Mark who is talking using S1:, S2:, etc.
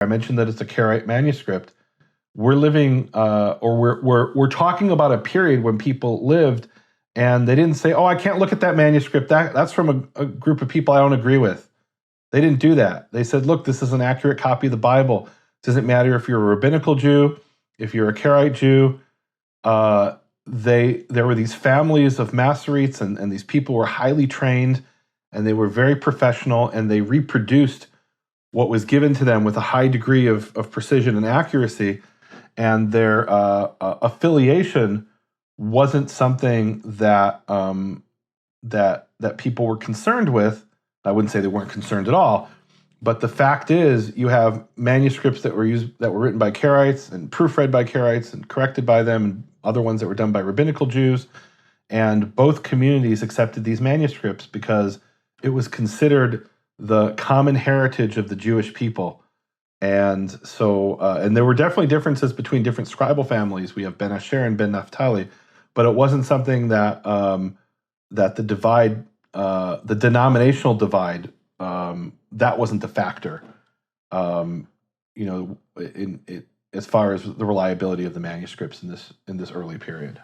S1: I mentioned that it's a Karaite manuscript. We're living, we're talking about a period when people lived, and they didn't say, "Oh, I can't look at that manuscript. That's from a group of people I don't agree with." They didn't do that. They said, "Look, this is an accurate copy of the Bible. It doesn't matter if you're a rabbinical Jew, if you're a Karaite Jew." There were these families of Masoretes, and these people were highly trained, and they were very professional, and they reproduced what was given to them with a high degree of precision and accuracy. And their affiliation wasn't something that that people were concerned with. I wouldn't say they weren't concerned at all, but the fact is, you have manuscripts that were written by Karaites and proofread by Karaites and corrected by them, and other ones that were done by rabbinical Jews, and both communities accepted these manuscripts because it was considered the common heritage of the Jewish people. And so, and there were definitely differences between different scribal families. We have Ben Asher and Ben Naphtali, but it wasn't something that that the divide, the denominational divide, that wasn't the factor. As far as the reliability of the manuscripts in this early period.